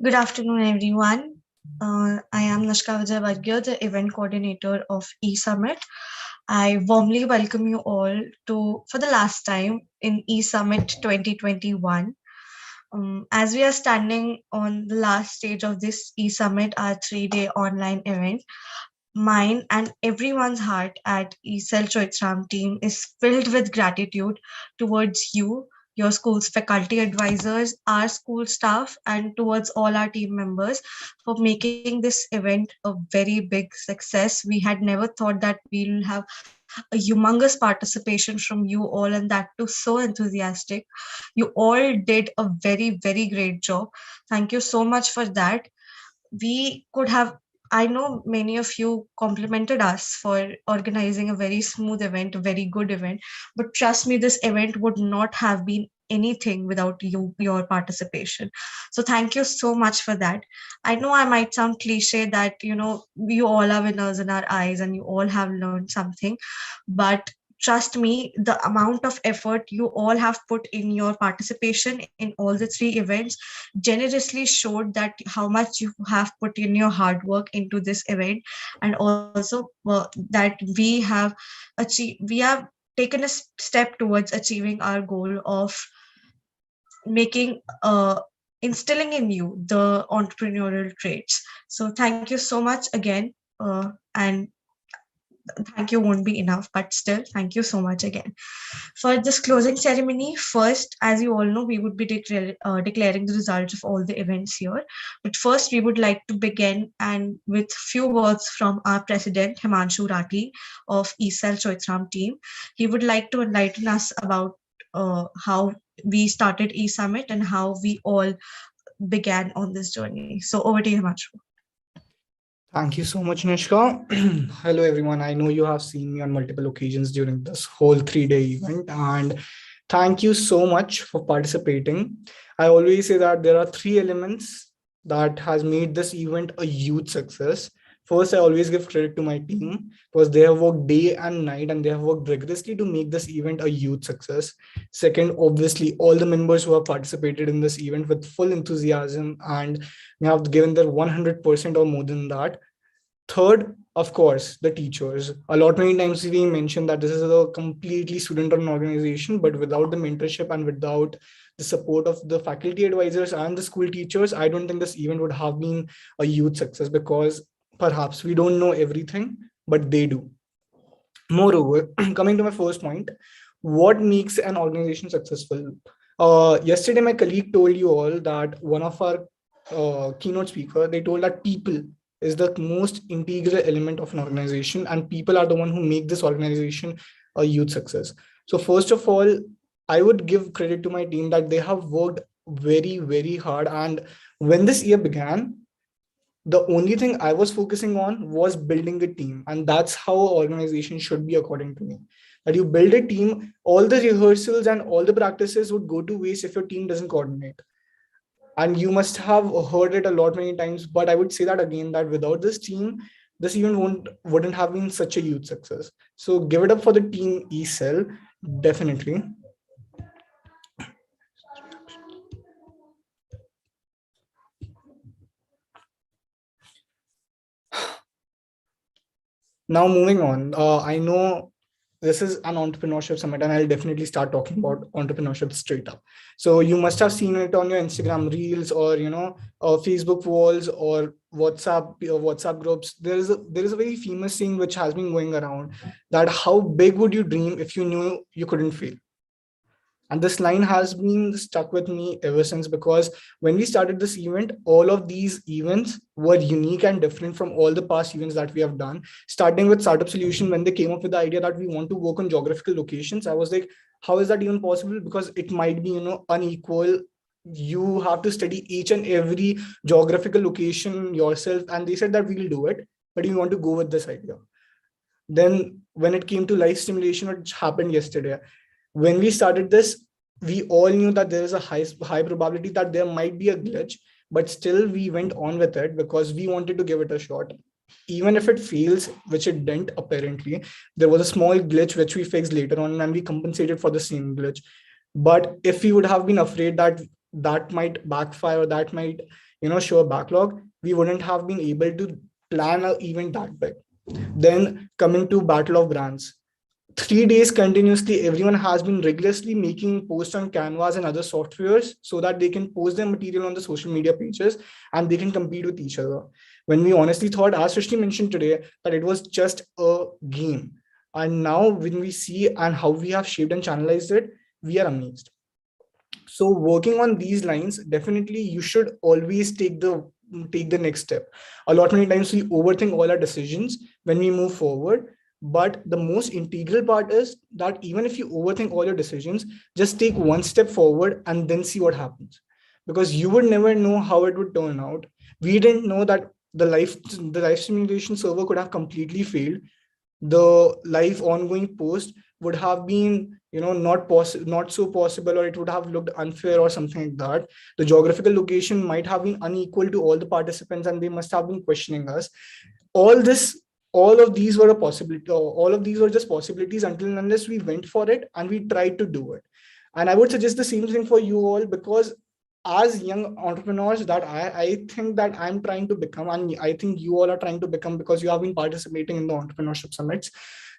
Good afternoon, everyone. I am Nashka Vijay, the event coordinator of eSummit. I warmly welcome you all to for the last time in eSummit 2021. As we are standing on the last stage of this eSummit, our 3-day online event, mine and everyone's heart at ESL Choithram team is filled with gratitude towards you, your school's faculty advisors, our school staff, and towards all our team members for making this event a very big success. We had never thought that we'll have a humongous participation from you all, and that too so enthusiastic. You all did a very, very great job. Thank you so much for that. We could have, I know many of you complimented us for organizing a very smooth event, a very good event, but trust me, this event would not have been anything without your participation. So thank you so much for that. I know I might sound cliche that you all are winners in our eyes and you all have learned something, but trust me, the amount of effort you all have put in your participation in all the three events generously showed that how much you have put in your hard work into this event. And also that we have taken a step towards achieving our goal of making instilling in you the entrepreneurial traits. So thank you so much again, and thank you won't be enough, but still thank you so much again. For this closing ceremony, first, as you all know, we would be declaring the results of all the events here. But first, we would like to begin and with few words from our president, Himanshu Rathi of ESL Choithram team. He would like to enlighten us about how we started eSummit and how we all began on this journey. So over to you, Himanshu. Thank you so much, Nishka. Hello, everyone. I know you have seen me on multiple occasions during this whole 3-day event, and thank you so much for participating. I always say that there are three elements that has made this event a huge success. First, I always give credit to my team because they have worked day and night and they have worked rigorously to make this event a huge success. Second, obviously, all the members who have participated in this event with full enthusiasm and have given their 100% or more than that. Third, of course, the teachers. A lot many times we mentioned that this is a completely student-run organization, but without the mentorship and without the support of the faculty advisors and the school teachers, I don't think this event would have been a huge success because perhaps we don't know everything, but they do. Moreover, coming to my first point, what makes an organization successful? Yesterday, my colleague told you all that one of our keynote speaker, they told that people is the most integral element of an organization and people are the one who make this organization a huge success. So first of all, I would give credit to my team that they have worked very, very hard. And when this year began, the only thing I was focusing on was building a team. And that's how an organization should be, according to me. That you build a team, all the rehearsals and all the practices would go to waste if your team doesn't coordinate. And you must have heard it a lot many times, but I would say that again, that without this team, this event wouldn't have been such a huge success. So give it up for the team ESL, definitely. Now moving on, I know this is an entrepreneurship summit and I'll definitely start talking about entrepreneurship straight up. So you must have seen it on your Instagram reels or, Facebook walls or WhatsApp groups. There is a very famous saying which has been going around that how big would you dream if you knew you couldn't fail? And this line has been stuck with me ever since, because when we started this event, all of these events were unique and different from all the past events that we have done. Starting with Startup Solution, when they came up with the idea that we want to work on geographical locations, I was like, how is that even possible? Because it might be, unequal. You have to study each and every geographical location yourself. And they said that we'll do it, but we want to go with this idea. Then when it came to live stimulation, which happened yesterday, when we started this, we all knew that there is a high probability that there might be a glitch, but still we went on with it because we wanted to give it a shot. Even if it fails, which it didn't apparently, there was a small glitch which we fixed later on and we compensated for the same glitch. But if we would have been afraid that that might backfire, or that might, show a backlog, we wouldn't have been able to plan an event that big. Then coming to Battle of Brands, 3 days continuously, everyone has been rigorously making posts on Canvas and other softwares so that they can post their material on the social media pages and they can compete with each other. When we honestly thought, as Srishti mentioned today, that it was just a game. And now when we see and how we have shaped and channelized it, we are amazed. So working on these lines, definitely you should always take the next step. A lot many times we overthink all our decisions when we move forward, but the most integral part is that even if you overthink all your decisions, just take one step forward and then see what happens, because you would never know how it would turn out. We didn't know that the live simulation server could have completely failed. The live ongoing post would have been, not so possible, or it would have looked unfair or something like that. The geographical location might have been unequal to all the participants and they must have been questioning us. All this all of these were a possibility, all of these were just possibilities until and unless we went for it and we tried to do it. And I would suggest the same thing for you all, because as young entrepreneurs, that I think that I'm trying to become, and I think you all are trying to become, because you have been participating in the entrepreneurship summits.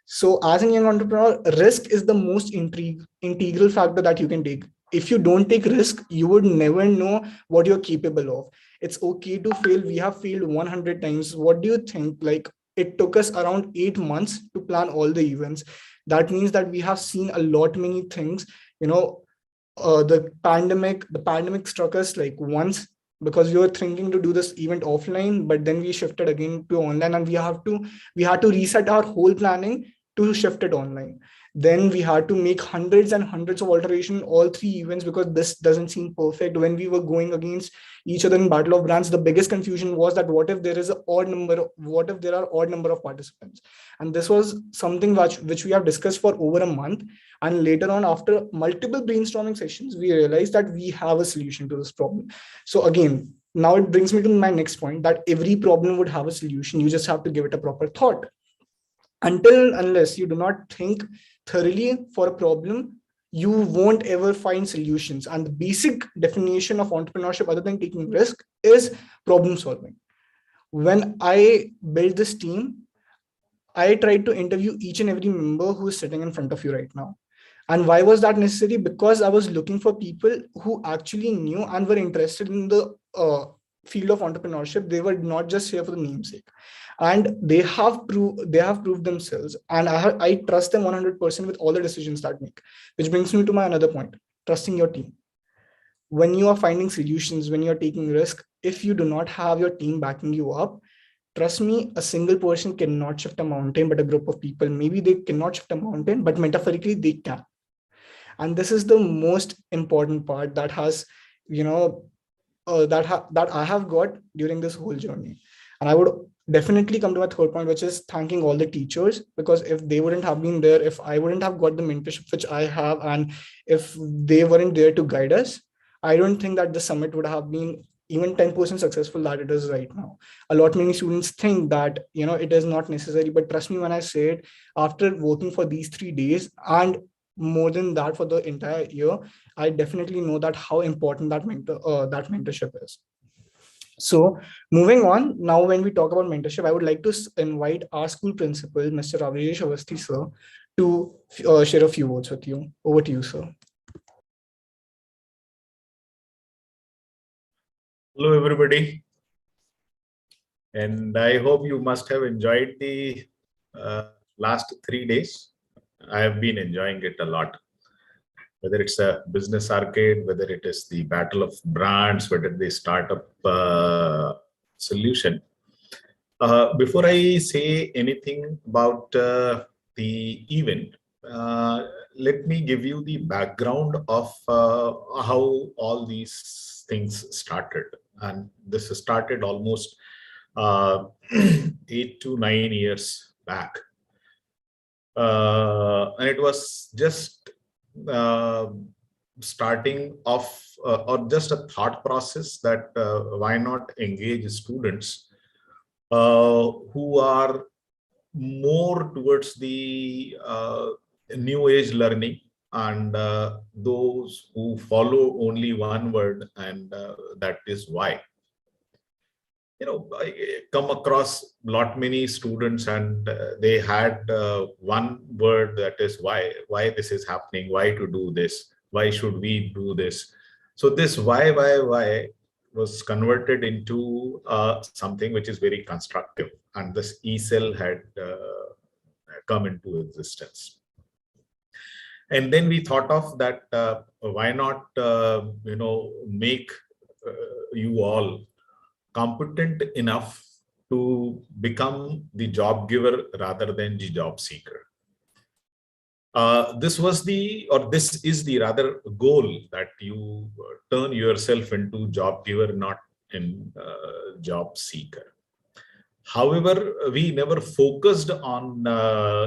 So as a young entrepreneur, risk is the most integral factor that you can take. If you don't take risk, you would never know what you're capable of. It's okay to fail. We have failed 100 times. What do you think? Like, it took us around 8 months to plan all the events. That means that we have seen a lot many things. You know, the pandemic struck us like once, because we were thinking to do this event offline, but then we shifted again to online, and we had to reset our whole planning to shift it online. Then we had to make hundreds and hundreds of alteration all three events, because this doesn't seem perfect. When we were going against each other in Battle of Brands, the biggest confusion was that what if there are odd number of participants. And this was something which we have discussed for over a month. And later on, after multiple brainstorming sessions, we realized that we have a solution to this problem. So again, now it brings me to my next point, that every problem would have a solution. You just have to give it a proper thought. Until unless you do not think thoroughly for a problem, you won't ever find solutions. And the basic definition of entrepreneurship, other than taking risk, is problem solving. When I built this team, I tried to interview each and every member who is sitting in front of you right now. And why was that necessary? Because I was looking for people who actually knew and were interested in the field of entrepreneurship. They were not just here for the namesake, and they have proved themselves. And I trust them 100% with all the decisions that make. Which brings me to my another point: trusting your team. When you are finding solutions, when you are taking risk, if you do not have your team backing you up, trust me, a single person cannot shift a mountain, but a group of people, maybe they cannot shift a mountain, but metaphorically they can. And this is the most important part that has, you know that I have got during this whole journey. And I would definitely come to my third point, which is thanking all the teachers, because if they wouldn't have been there, if I wouldn't have got the mentorship which I have, and if they weren't there to guide us, I don't think that the summit would have been even 10% successful that it is right now. A lot many students think that it is not necessary, but trust me when I say it, after working for these 3 days and more than that for the entire year, I definitely know that how important that mentorship is. So moving on, now when we talk about mentorship, I would like to invite our school principal, Mr. Rajesh Awasthi, sir, to share a few words with you. Over to you, sir. Hello, everybody. And I hope you must have enjoyed the last 3 days. I have been enjoying it a lot. Whether it's a business arcade, whether it is the battle of brands, whether the startup solution. Before I say anything about the event, let me give you the background of how all these things started. And this started almost uh, 8 to 9 years back. And it was just uh, starting off or just a thought process that why not engage students who are more towards the new age learning, and those who follow only one word, and that is why. I come across lot many students, and they had one word, that is why this is happening, why to do this, why should we do this. So this why was converted into something which is very constructive, and this e-cell had come into existence. And then we thought of that, why not make you all competent enough to become the job giver rather than the job seeker. This is the rather goal, that you turn yourself into job giver, not in job seeker. However, we never focused on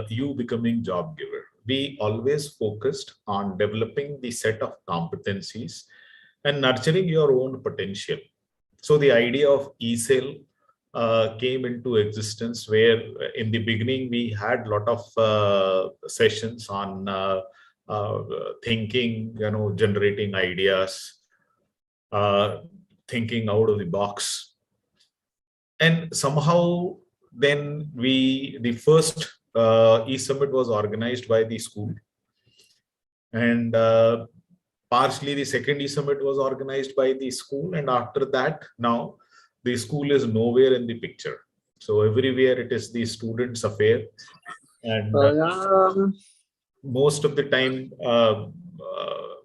you becoming job giver. We always focused on developing the set of competencies and nurturing your own potential. So the idea of e-cell came into existence, where in the beginning we had a lot of sessions on thinking, generating ideas, thinking out of the box. And somehow then the first e-summit was organized by the school, and partially the second e-summit was organized by the school, and after that now the school is nowhere in the picture. So everywhere it is the students' affair, and most of the time,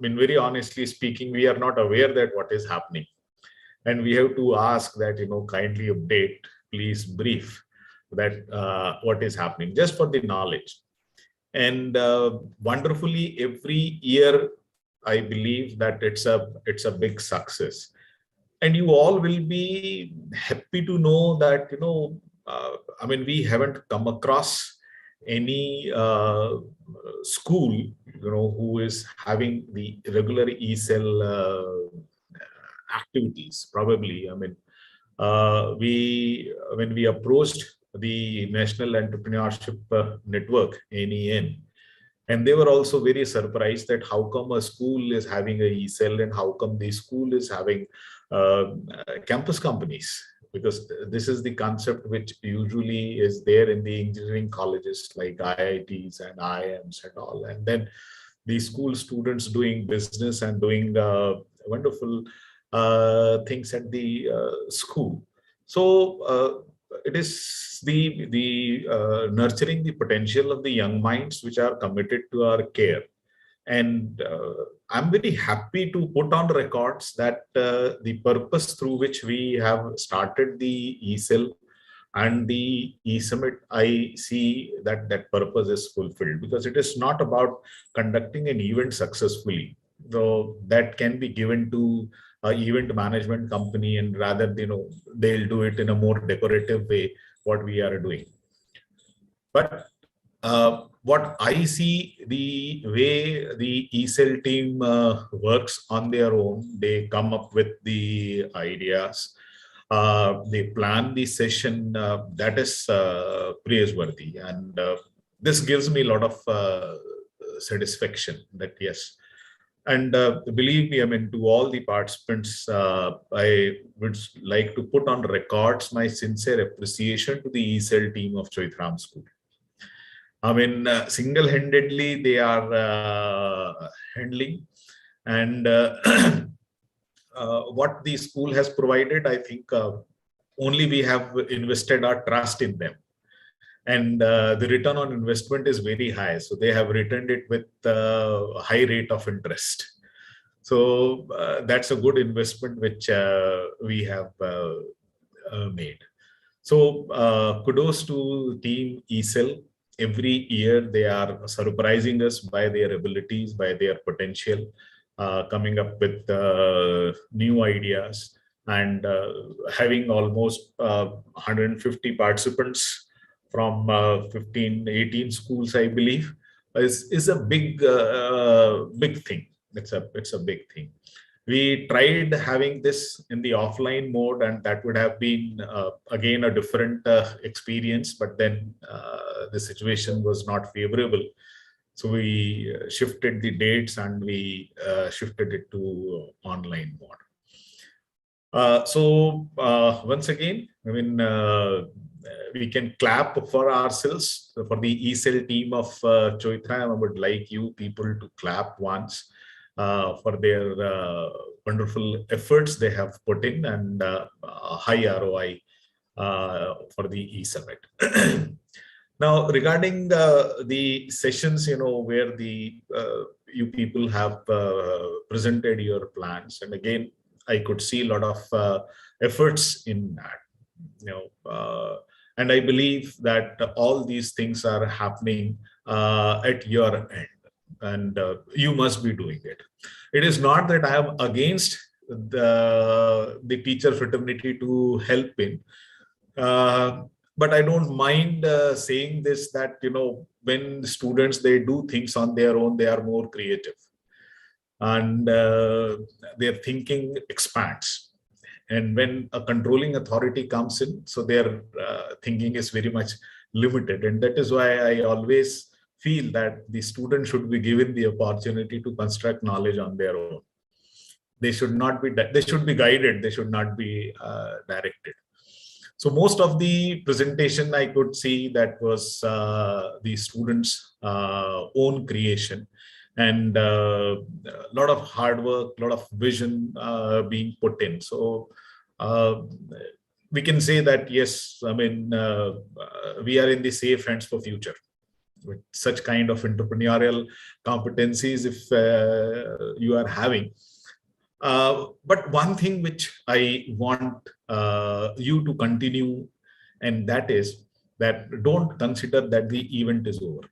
very honestly speaking, we are not aware that what is happening, and we have to ask that, kindly update, please brief that what is happening, just for the knowledge. And wonderfully, every year I believe that it's a big success, and you all will be happy to know that we haven't come across any school who is having the regular e-cell activities. Probably, when we approached the National Entrepreneurship Network, NEN, and they were also very surprised that how come a school is having a e-cell, and how come the school is having campus companies, because this is the concept which usually is there in the engineering colleges like IITs and IIMs and all, and then the school students doing business and doing wonderful things at the school. So it is the nurturing the potential of the young minds which are committed to our care. And I'm very happy to put on records that the purpose through which we have started the e-cell and the e-summit, I see that that purpose is fulfilled, because it is not about conducting an event successfully, though that can be given to event management company, and rather they'll do it in a more decorative way, what we are doing. But what I see, the way the e-cell team works on their own, they come up with the ideas, they plan the session, that is praiseworthy, and this gives me a lot of satisfaction that yes. And believe me, to all the participants, I would like to put on records my sincere appreciation to the e-cell team of Choithram School. Single-handedly they are handling, and what the school has provided, I think only we have invested our trust in them. And the return on investment is very high. So they have returned it with a high rate of interest. So that's a good investment which we have made. So kudos to Team e-cell. Every year they are surprising us by their abilities, by their potential, coming up with new ideas, and having almost 150 participants from 15, 18 schools, I believe, is a big thing. It's a big thing. We tried having this in the offline mode, and that would have been again a different experience, but then the situation was not favorable. So we shifted the dates and we shifted it to online mode. Once again, I mean, we can clap for ourselves, for the ESL team of Choithram. I would like you people to clap once for their wonderful efforts they have put in and high ROI for the e-summit. Now, regarding the sessions, where you people have presented your plans, and again, I could see a lot of efforts in that, and I believe that all these things are happening at your end, and you must be doing it. It is not that I am against the teacher fraternity to help in. But I don't mind saying this, that when students, they do things on their own, they are more creative, and their thinking expands. And when a controlling authority comes in, so their thinking is very much limited. And that is why I always feel that the student should be given the opportunity to construct knowledge on their own. They should not be, they should be guided, they should not be directed. So most of the presentation I could see that was the students' own creation, and a lot of hard work, a lot of vision being put in. So we can say that, yes, I mean, we are in the safe hands for future with such kind of entrepreneurial competencies if you are having. But one thing which I want you to continue, and that is that don't consider that the event is over.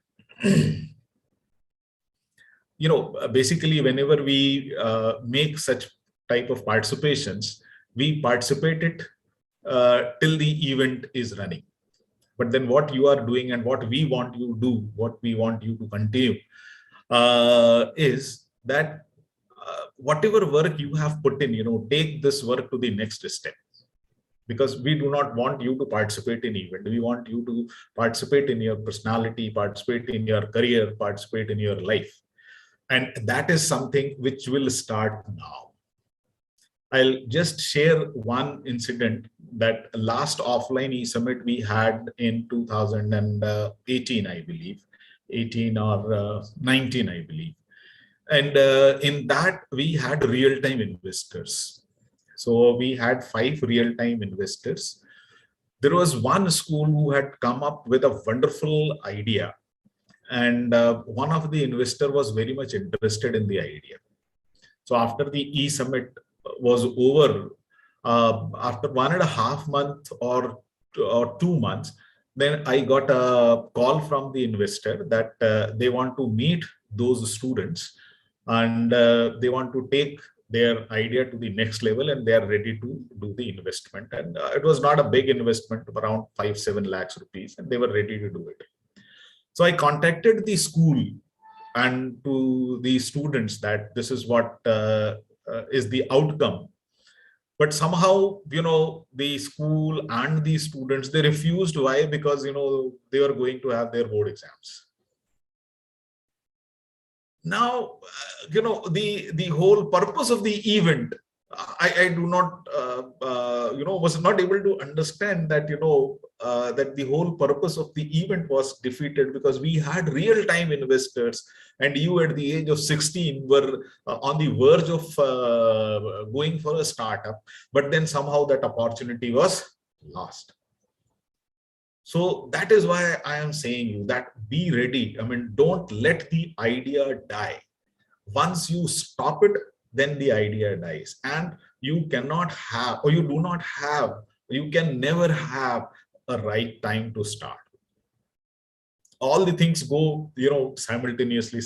Basically, whenever we make such type of participations, we participate it till the event is running. But then what you are doing and what we want you to do, what we want you to continue, is that whatever work you have put in, take this work to the next step. Because we do not want you to participate in event. We want you to participate in your personality, participate in your career, participate in your life. And that is something which will start now. I'll just share one incident that last offline e-summit we had in 2018, I believe, 18 or 19, I believe. And in that, we had real-time investors. So we had 5 real-time investors. There was one school who had come up with a wonderful idea. And one of the investor was very much interested in the idea. So after the e-summit was over, after 1.5 months or 2 months, then I got a call from the investor that they want to meet those students, and they want to take their idea to the next level, and they are ready to do the investment. And it was not a big investment, around 5-7 lakhs rupees, and they were ready to do it. So I contacted the school and to the students that this is what is the outcome. But somehow, the school and the students, they refused. Why? Because, they were going to have their board exams. Now, the whole purpose of the event, I do not, was not able to understand that, that the whole purpose of the event was defeated because we had real-time investors, and you at the age of 16 were on the verge of going for a startup, but then somehow that opportunity was lost. So that is why I am saying you that be ready. I mean, don't let the idea die. Once you stop it, then the idea dies, and you cannot have, or you do not have, you can never have a right time to start. All the things go, simultaneously.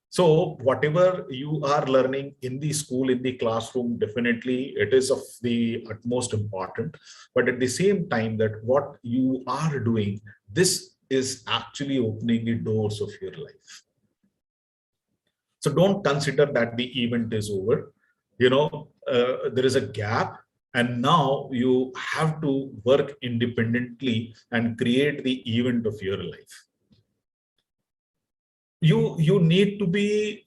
So whatever you are learning in the school, in the classroom, definitely it is of the utmost important. But at the same time, that what you are doing, this is actually opening the doors of your life. So don't consider that the event is over. There is a gap, and now you have to work independently and create the event of your life. you need to be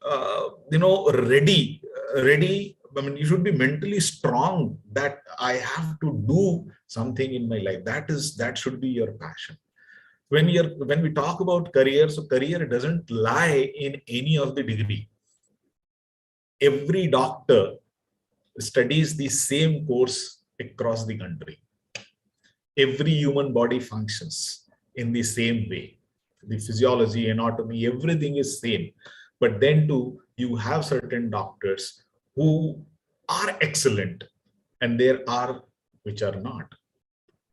ready. I mean, you should be mentally strong that I have to do something in my life. That should be your passion. When we talk about career, so career doesn't lie in any of the degree. Every doctor studies the same course across the country. Every human body functions in the same way. The physiology, anatomy, everything is same. But then too, you have certain doctors who are excellent, and there are which are not.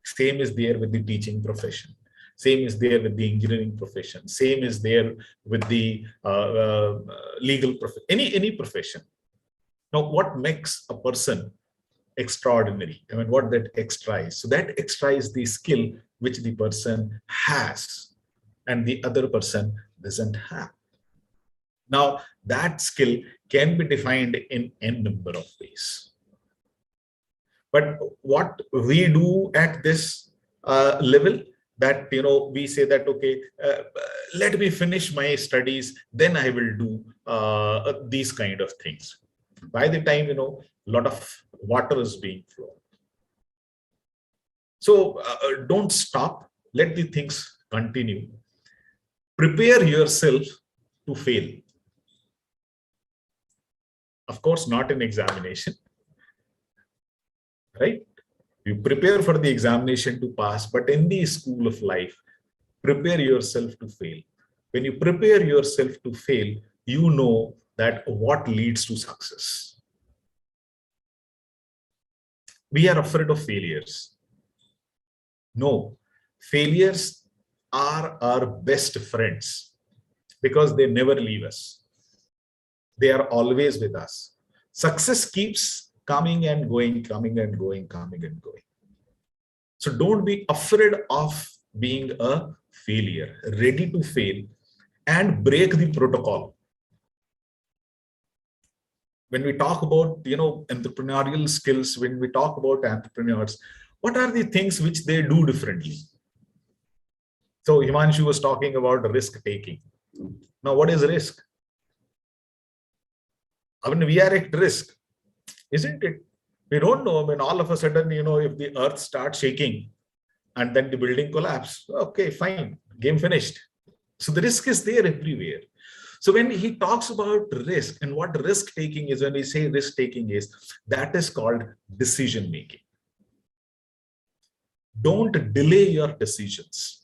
Same is there with the teaching profession. Same is there with the engineering profession. Same is there with the legal profession. Any profession. Now, what makes a person extraordinary? I mean, what that extra is? So that extra is the skill which the person has and the other person doesn't have. Now, that skill can be defined in n number of ways. But what we do at this level, that we say that, okay, let me finish my studies, then I will do these kind of things. By the time a lot of water is being flown. So don't stop, let the things continue. Prepare yourself to fail. Of course, not in examination, right? You prepare for the examination to pass, but in the school of life, prepare yourself to fail. When you prepare yourself to fail, you know that what leads to success. We are afraid of failures. No, failures are our best friends because they never leave us. They are always with us. Success keeps coming and going, coming and going, coming and going. So don't be afraid of being a failure, ready to fail and break the protocol. When we talk about entrepreneurial skills, when we talk about entrepreneurs, what are the things which they do differently? So Himanshu was talking about risk taking. Now, what is risk? I mean, we are at risk, isn't it? We don't know. I mean, all of a sudden, if the earth starts shaking and then the building collapse, okay, fine, game finished. So the risk is there everywhere. So when he talks about risk, and what risk taking is, when we say risk taking is, that is called decision making. Don't delay your decisions.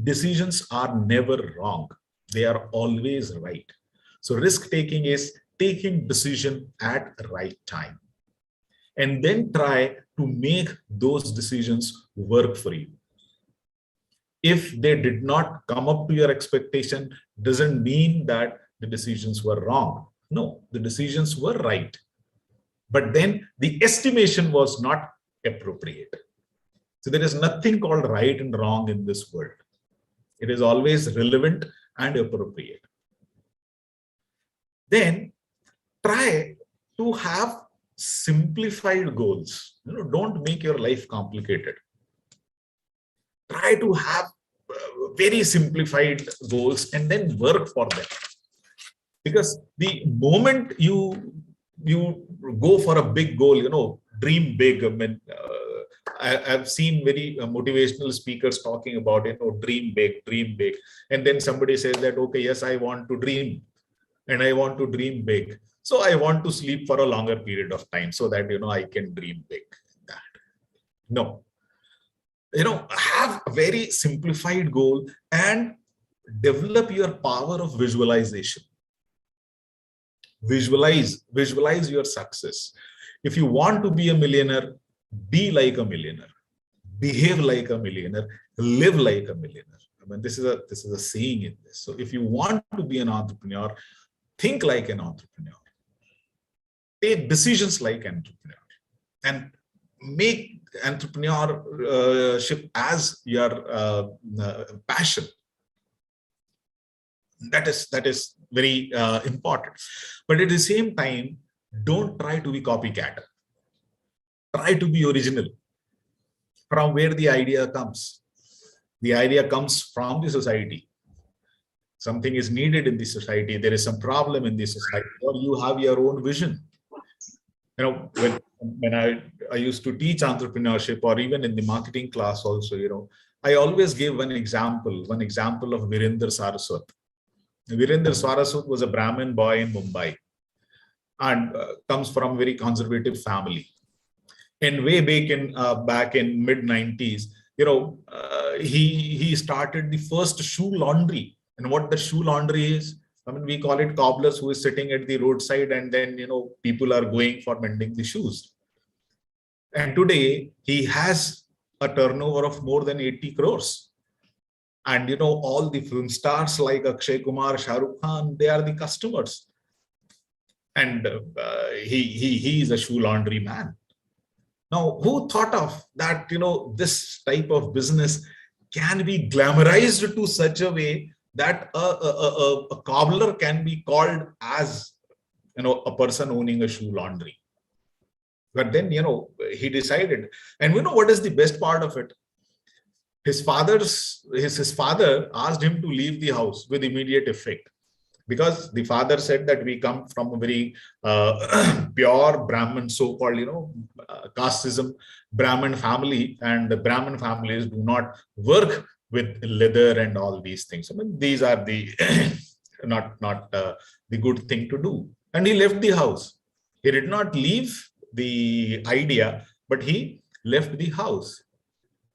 Decisions are never wrong. They are always right. So risk taking is taking decision at the right time, and then try to make those decisions work for you. If they did not come up to your expectation, doesn't mean that the decisions were wrong. No, the decisions were right. But then the estimation was not appropriate. So there is nothing called right and wrong in this world. It is always relevant and appropriate. Then try to have simplified goals. Don't make your life complicated. Try to have very simplified goals and then work for them. Because the moment you go for a big goal, dream big. I mean, I've seen very motivational speakers talking about dream big, and then somebody says that, okay, yes, I want to dream, and I want to dream big. So I want to sleep for a longer period of time so that I can dream big. That no. Have a very simplified goal and develop your power of visualization. Visualize your success. If you want to be a millionaire, be like a millionaire, behave like a millionaire, live like a millionaire. I mean, this is a saying in this. So if you want to be an entrepreneur, think like an entrepreneur, take decisions like an entrepreneur, and make entrepreneurship as your passion. That is very important. But at the same time, don't try to be copycat. Try to be original. From where the idea comes? The idea comes from the society. something is needed in the society, there is some problem in the society, or you have your own vision. When I used to teach entrepreneurship, or even in the marketing class also, I always give one example of Virender Saraswat. Virender Saraswat was a Brahmin boy in Mumbai, and comes from a very conservative family. And way back in mid 90s, he started the first shoe laundry. And what the shoe laundry is, I mean, we call it cobblers, who is sitting at the roadside, and then people are going for mending the shoes. And today he has a turnover of more than 80 crores. And all the film stars like Akshay Kumar, Shah Rukh Khan, they are the customers. And he is a shoe laundry man. Now, who thought of that, this type of business can be glamorized to such a way that a cobbler can be called as, a person owning a shoe laundry. But then, he decided, and what is the best part of it? His father asked him to leave the house with immediate effect, because the father said that we come from a very pure Brahmin, so-called, casteism Brahmin family, and the Brahmin families do not work with leather and all these things. I mean, these are the not the good thing to do. And he left the house. He did not leave the idea, but he left the house.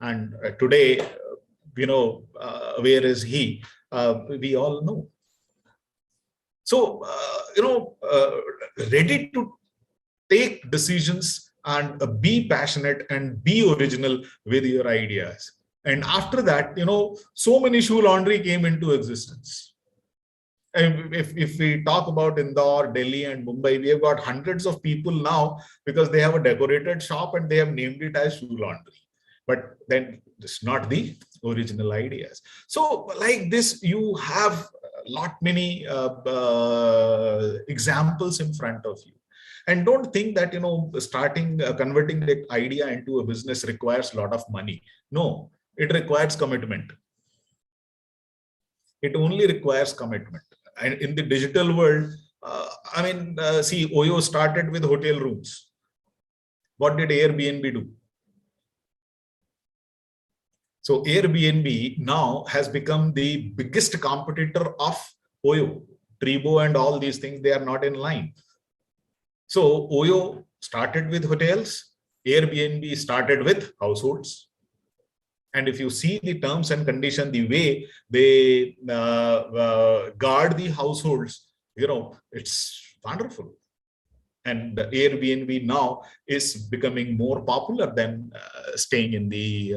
And today, where is he? We all know. So, ready to take decisions and be passionate and be original with your ideas. And after that, so many shoe laundry came into existence. And if we talk about Indore, Delhi, and Mumbai, we have got hundreds of people now because they have a decorated shop and they have named it as shoe laundry. But then it's not the original ideas. So like this, you have many examples in front of you. And don't think that, converting that idea into a business requires a lot of money. No, it requires commitment. It only requires commitment. And in the digital world, see, Oyo started with hotel rooms. What did Airbnb do? So Airbnb now has become the biggest competitor of Oyo. Tribo and all these things, they are not in line. So Oyo started with hotels, Airbnb started with households. And if you see the terms and conditions, the way they guard the households, it's wonderful. And the Airbnb now is becoming more popular than staying in the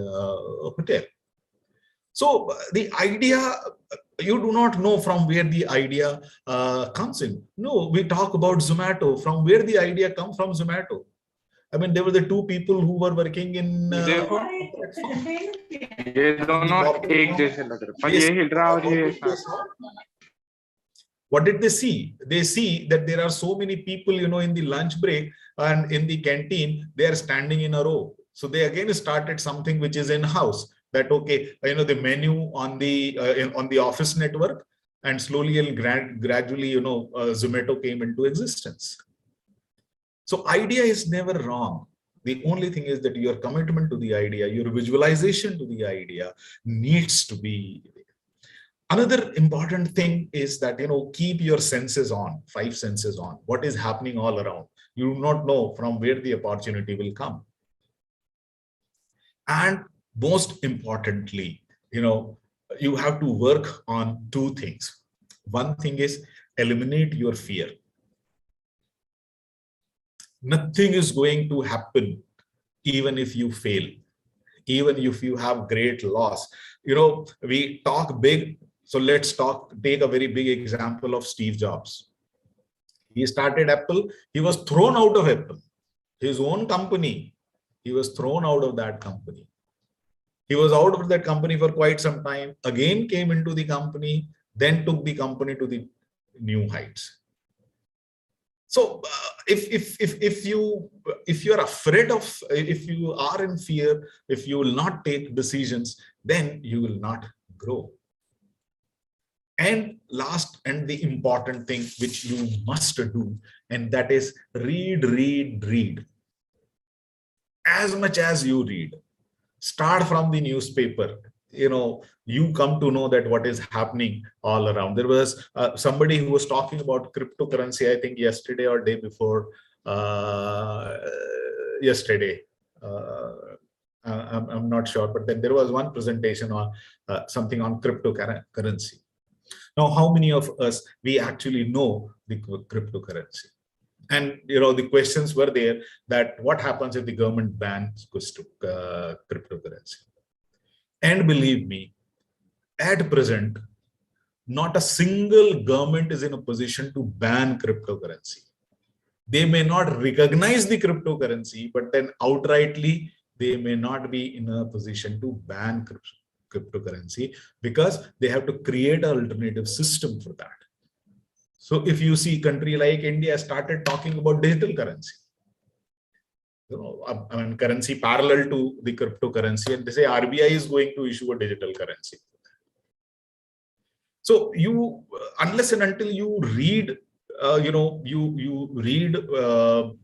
hotel. So the idea, you do not know from where the idea comes in. No, we talk about Zomato. From where the idea comes from Zomato? I mean, there were the two people who were working in what did they see? They see that there are so many people, in the lunch break and in the canteen, they are standing in a row. So they again started something which is in-house, that, okay, the menu on the office network, and slowly and gradually, Zomato came into existence. So idea is never wrong. The only thing is that your commitment to the idea, your visualization to the idea needs to be. Another important thing is that, keep your senses on, 5 senses on. What is happening all around? You do not know from where the opportunity will come. And most importantly, you have to work on 2 things. One thing is eliminate your fear. Nothing is going to happen even if you fail, even if you have great loss. We talk big. So let's take a very big example of Steve Jobs. He started Apple. He was thrown out of Apple, his own company. He was thrown out of that company. He was out of that company for quite some time, again came into the company, then took the company to the new heights. So if you are afraid of, if you are in fear, if you will not take decisions, then you will not grow. And last and the important thing which you must do, and that is read as much as you read. Start from the newspaper. You come to know that what is happening all around. There was somebody who was talking about cryptocurrency, I think yesterday or day before yesterday. I'm not sure, but then there was one presentation on something on cryptocurrency. Now, how many of us we actually know the cryptocurrency? And the questions were there that what happens if the government bans cryptocurrency? And believe me, at present, not a single government is in a position to ban cryptocurrency. They may not recognize the cryptocurrency, but then outrightly, they may not be in a position to ban cryptocurrency because they have to create an alternative system for that. So if you see country like India started talking about digital currency, currency parallel to the cryptocurrency, and they say RBI is going to issue a digital currency. So you, unless and until you read, you read the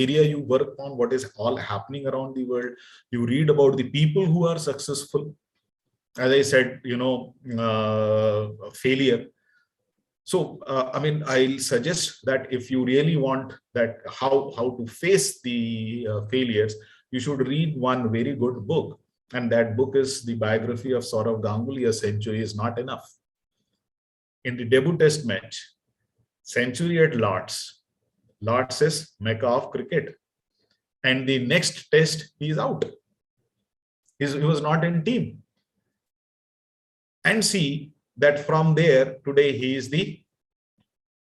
area you work on, what is all happening around the world. You read about the people who are successful. As I said, failure. So, I'll suggest that if you really want that how to face the failures, you should read one very good book. And that book is the biography of Saurav Ganguly, A Century is Not Enough. In the debut test match, century at Lords. Lords is Mecca of cricket. And the next test, he is out. He was not in team. And see that from there, today he is the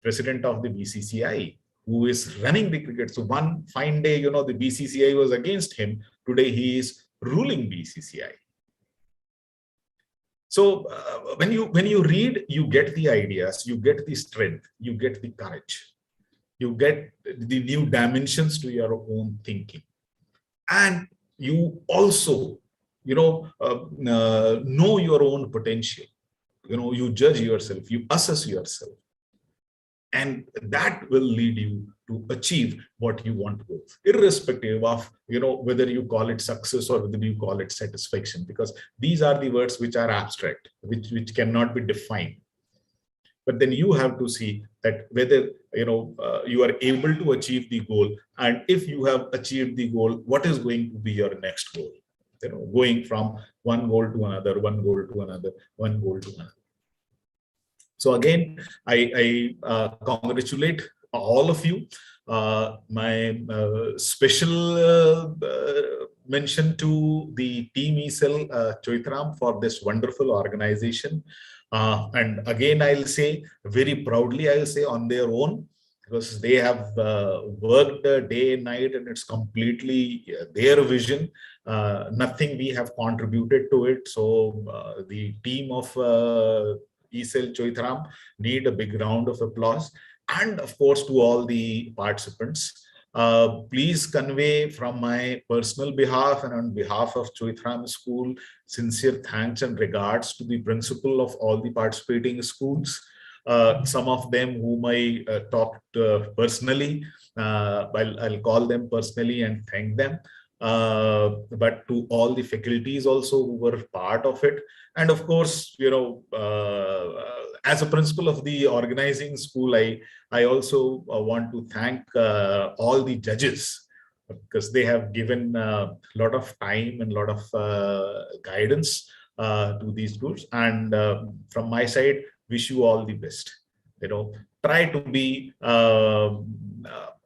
president of the BCCI, who is running the cricket. So one fine day, the BCCI was against him. Today he is ruling BCCI. So when you read, you get the ideas, you get the strength, you get the courage, you get the new dimensions to your own thinking, and you also know your own potential. You judge yourself, you assess yourself, and that will lead you to achieve what you want to do, irrespective of whether you call it success or whether you call it satisfaction, because these are the words which are abstract, which cannot be defined. But then you have to see that whether you are able to achieve the goal, and if you have achieved the goal, what is going to be your next goal, going from one goal to another, one goal to another, one goal to another. So again, I congratulate all of you. My special mention to the team ESL Choithram for this wonderful organization. And again, I'll say very proudly, I'll say on their own, because they have worked day and night, and it's completely their vision. Nothing we have contributed to it. So the team of ESL Choithram need a big round of applause. And of course, to all the participants, please convey from my personal behalf and on behalf of Choithram School, sincere thanks and regards to the principal of all the participating schools. Some of them whom I talked personally, I'll call them personally and thank them. But to all the faculties also who were part of it. And of course, as a principal of the organizing school, I also want to thank all the judges, because they have given a lot of time and a lot of guidance to these groups. And from my side, wish you all the best. Try to be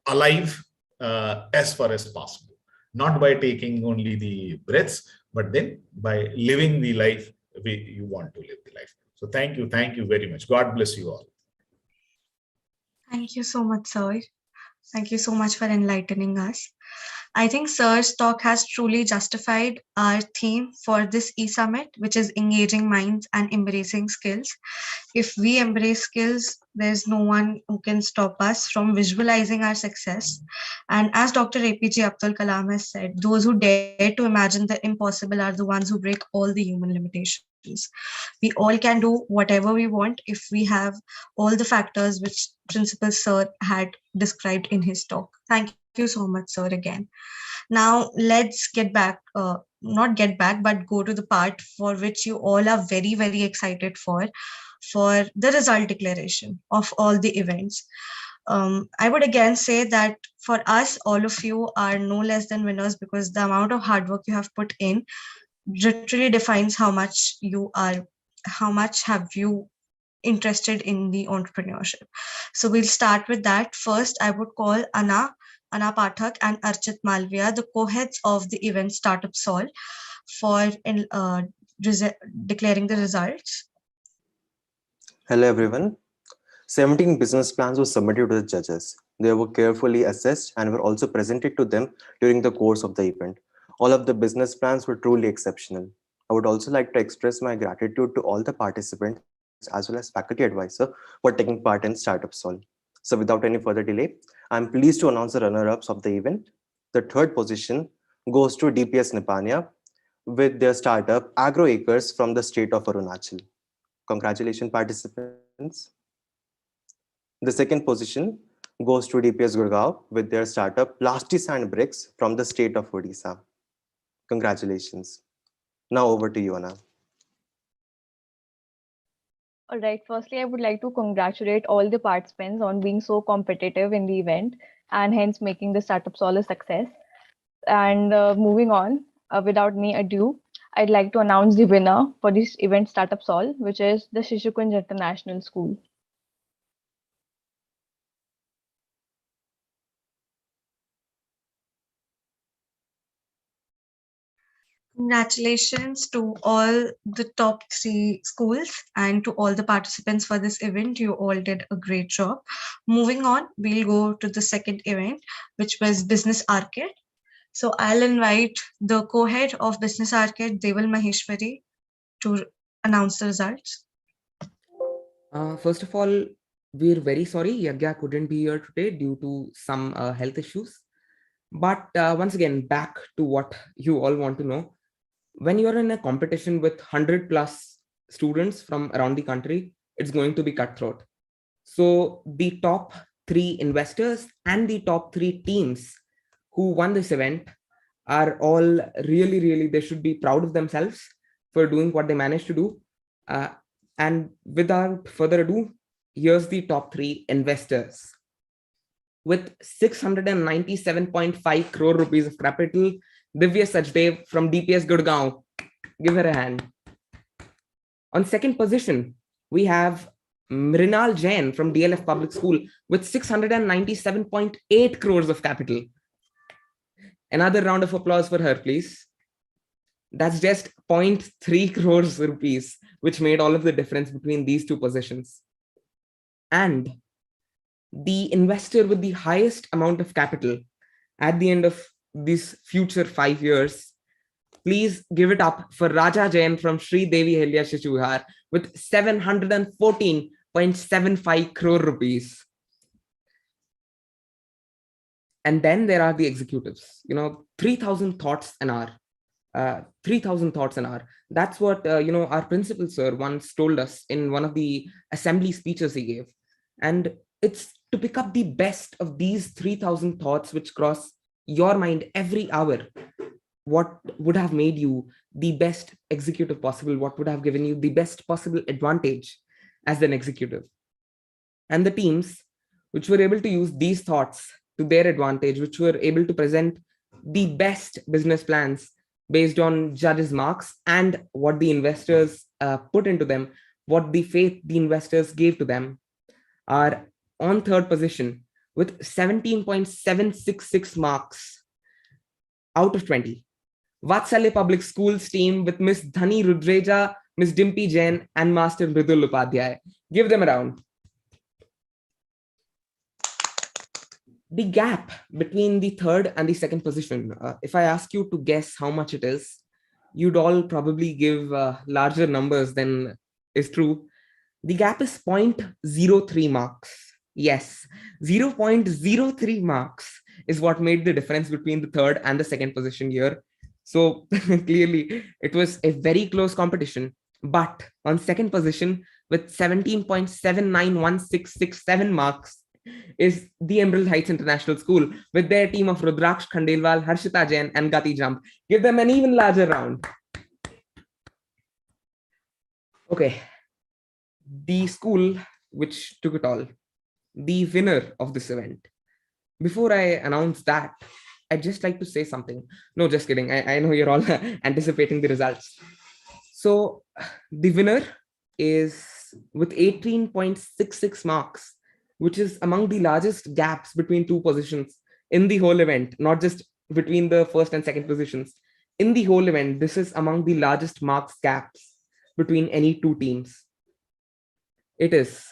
alive as far as possible, not by taking only the breaths, but then by living the life you want to live the life. So thank you very much. God bless you all. Thank you so much, sir. Thank you so much for enlightening us. I think Sir's talk has truly justified our theme for this e-summit, which is engaging minds and embracing skills. If we embrace skills, There's no one who can stop us from visualizing our success. And as Dr. APJ Abdul Kalam has said, those who dare to imagine the impossible are the ones who break all the human limitations. We all can do whatever we want if we have all the factors which Principal Sir had described in his talk. Thank you so much, sir, again. Now, let's get back, not get back, but go to the part for which you all are very, very excited for the result declaration of all the events. I would again say that for us, all of you are no less than winners because the amount of hard work you have put in literally defines how much have you interested in the entrepreneurship. So we'll start with that. First, I would call Anna Pathak and Archit Malviya, the co-heads of the event Startup Sol, for rese- declaring the results. Hello everyone. 17 business plans were submitted to the judges. They were carefully assessed and were also presented to them during the course of the event. All of the business plans were truly exceptional. I would also like to express my gratitude to all the participants as well as faculty advisor for taking part in Startup Sol. So without any further delay, I'm pleased to announce the runner-ups of the event. The third position goes to DPS Nipania with their startup Agro Acres from the state of Arunachal. Congratulations, participants. The second position goes to DPS Gurgaon with their startup Plastic Sand Bricks from the state of Odisha. Congratulations. Now over to you, Anna. All right, firstly, I would like to congratulate all the participants on being so competitive in the event and hence making the Startup Sol a success. And moving on, without any ado, I'd like to announce the winner for this event Startup Sol, which is the Shishukunj International School. Congratulations to all the top three schools and to all the participants for this event. You all did a great job. Moving on, we'll go to the second event, which was Business Arcade. So I'll invite the co-head of Business Arcade, Deval Maheshwari, to announce the results. First of all, we're very sorry Yagya couldn't be here today due to some health issues. But once again, back to what you all want to know. When you're in a competition with 100 plus students from around the country, it's going to be cutthroat. So the top three investors and the top three teams who won this event are all really, they should be proud of themselves for doing what they managed to do. And without further ado, here's the top three investors. With 697.5 crore rupees of capital, Divya Sachdev from DPS Gurgaon. Give her a hand. On second position, we have Mrinal Jain from DLF Public School with 697.8 crores of capital. Another round of applause for her, please. That's just 0.3 crores rupees, which made all of the difference between these two positions. And the investor with the highest amount of capital at the end of this future 5 years, please give it up for Raja Jain from Sri Devi Helya Shichuhar with 714.75 crore rupees. And then there are the executives, 3,000 thoughts an hour. 3,000 thoughts an hour. That's what, our principal sir once told us in one of the assembly speeches he gave. And it's to pick up the best of these 3,000 thoughts which cross your mind every hour. What would have made you the best executive possible? What would have given you the best possible advantage as an executive? And the teams which were able to use these thoughts to their advantage, which were able to present the best business plans based on judges' marks and what the investors put into them, what the faith the investors gave to them, are on third position with 17.766 marks out of 20. Vatsalya Public Schools team with Miss Dhani Rudreja, Miss Dimpy Jain, and Master Mridul Upadhyay. Give them a round. The gap between the third and the second position, if I ask you to guess how much it is, you'd all probably give larger numbers than is true. The gap is 0.03 marks. Yes, 0.03 marks is what made the difference between the third and the second position here. So clearly, it was a very close competition. But on second position with 17.791667 marks is the Emerald Heights International School with their team of Rudraksh Khandelwal, Harshita Jain, and Gati Jump. Give them an even larger round. Okay, the school which took it all, the winner of this event. Before I announce that, I'd just like to say something. No, just kidding. I know you're all anticipating the results. So the winner is with 18.66 marks, which is among the largest gaps between two positions in the whole event, not just between the first and second positions. In the whole event, this is among the largest marks gaps between any two teams. It is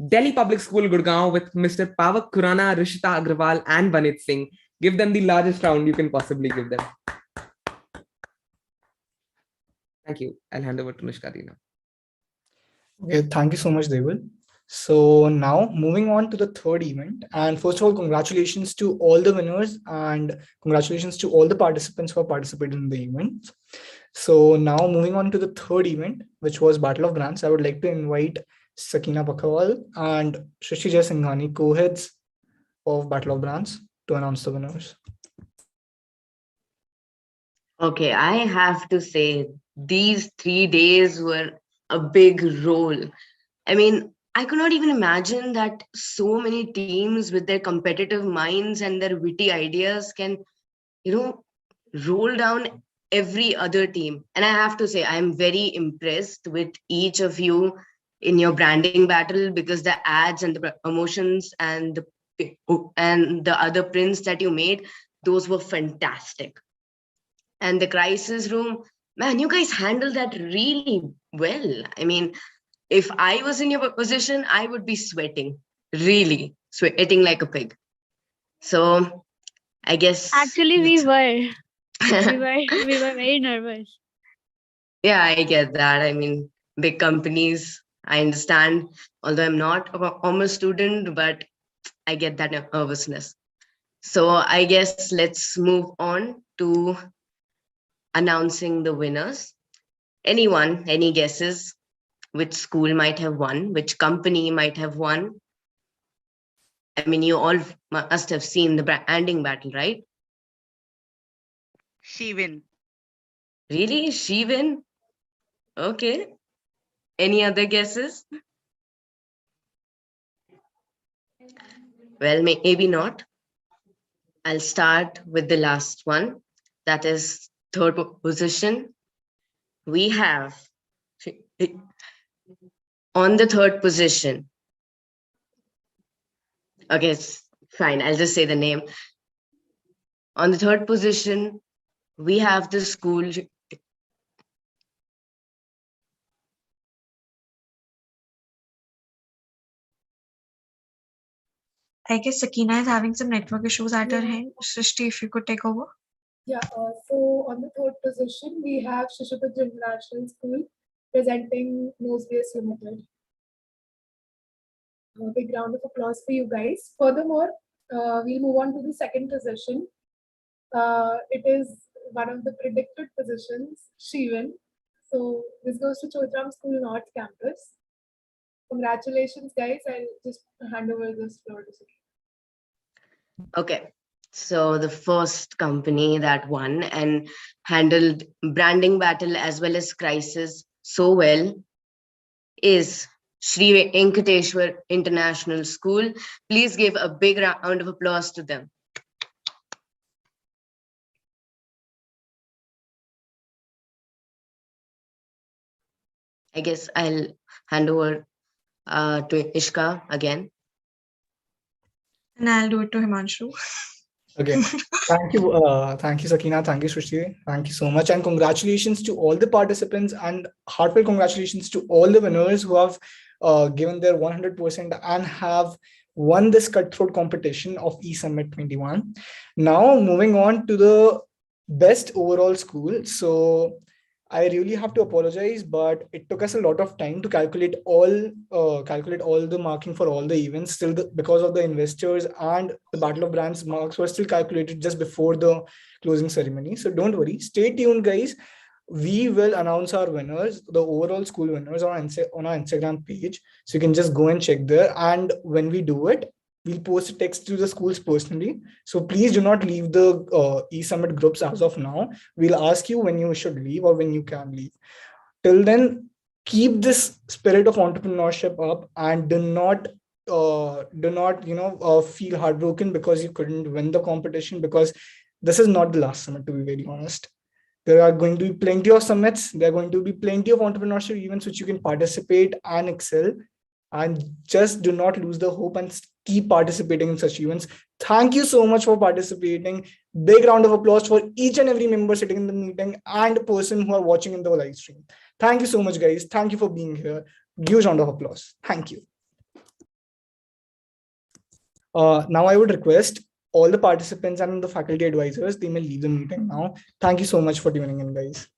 Delhi Public School Gurgaon with Mr. Pavak Khurana, Rishita Agrawal, and Vanit Singh. Give them the largest round you can possibly give them. Thank you. I'll hand over to Nishkadi now. Okay, thank you so much, Deval. So now moving on to the third event. And first of all, congratulations to all the winners and congratulations to all the participants who have participated in the event. So now moving on to the third event, which was Battle of Brands, I would like to invite Sakina Pakhawal and Shashija Singhani, co-heads of Battle of Brands, to announce the winners. Okay, I have to say these 3 days were a big role. I mean, I could not even imagine that so many teams with their competitive minds and their witty ideas can, roll down every other team. And I have to say, I'm very impressed with each of you in your branding battle, because the ads and the promotions and the other prints that you made, those were fantastic. And the crisis room, man, you guys handled that really well. I mean, if I was in your position, I would be sweating, really sweating like a pig. So I guess Actually, we were. We were very nervous. Yeah, I get that. I mean, big companies, I understand, although I'm not a commerce student, but I get that nervousness. So I guess let's move on to announcing the winners. Anyone, any guesses? Which school might have won? Which company might have won? I mean, you all must have seen the branding battle, right? She win. Really? She win? Okay. Any other guesses? Well, maybe not. I'll start with the last one. That is third position. We have on the third position. Okay, fine. I'll just say the name. On the third position, we have the school. I guess Sakina is having some network issues at her end. Srishti, if you could take over. Yeah, so on the third position, we have Shishupaj International School presenting Nosebase Limited. A big round of applause for you guys. Furthermore, we'll move on to the second position. It is one of the predicted positions, Shivan. So this goes to Choithram School North Campus. Congratulations, guys. I'll just hand over this floor to Sakina. Okay. So the first company that won and handled branding battle as well as crisis so well is Sri Venkateshwar International School. Please give a big round of applause to them. I guess I'll hand over to Ishka again. And I'll do it to Himanshu. Okay, thank you, Sakina, thank you, Srishti, thank you so much, and congratulations to all the participants, and heartfelt congratulations to all the winners who have given their 100% and have won this cutthroat competition of eSummit 21. Now moving on to the best overall school. So I really have to apologize, but it took us a lot of time to calculate all the marking for all the events. Still, because of the investors and the Battle of Brands, marks were still calculated just before the closing ceremony. So don't worry, stay tuned, guys. We will announce our winners, the overall school winners, on our Instagram page. So you can just go and check there. And when we do it, we'll post a text to the schools personally. So please do not leave the e-summit groups as of now. We'll ask you when you should leave or when you can leave. Till then, keep this spirit of entrepreneurship up, and do not feel heartbroken because you couldn't win the competition, because this is not the last summit, to be very honest. There are going to be plenty of summits. There are going to be plenty of entrepreneurship events which you can participate and excel. And just do not lose the hope and keep participating in such events. Thank you so much for participating. Big round of applause for each and every member sitting in the meeting and person who are watching in the live stream. Thank you so much, guys. Thank you for being here. Huge round of applause. Thank you. Now I would request all the participants and the faculty advisors, they may leave the meeting now. Thank you so much for tuning in, guys.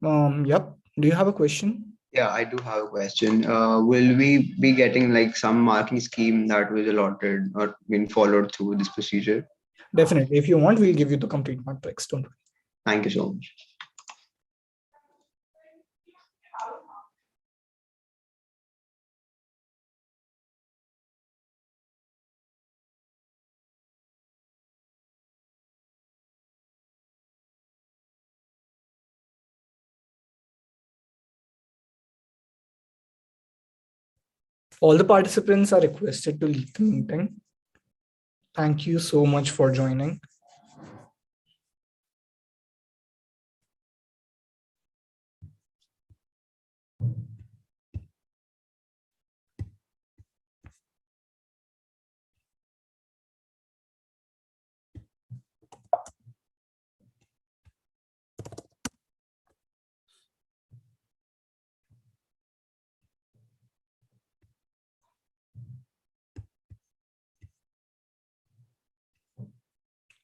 Yep. Do you have a question? Yeah, I do have a question. Will we be getting like some marking scheme that was allotted or been followed through this procedure? Definitely. If you want, we'll give you the complete matrix. Don't worry. Thank you so much. All the participants are requested to leave the meeting. Thank you so much for joining.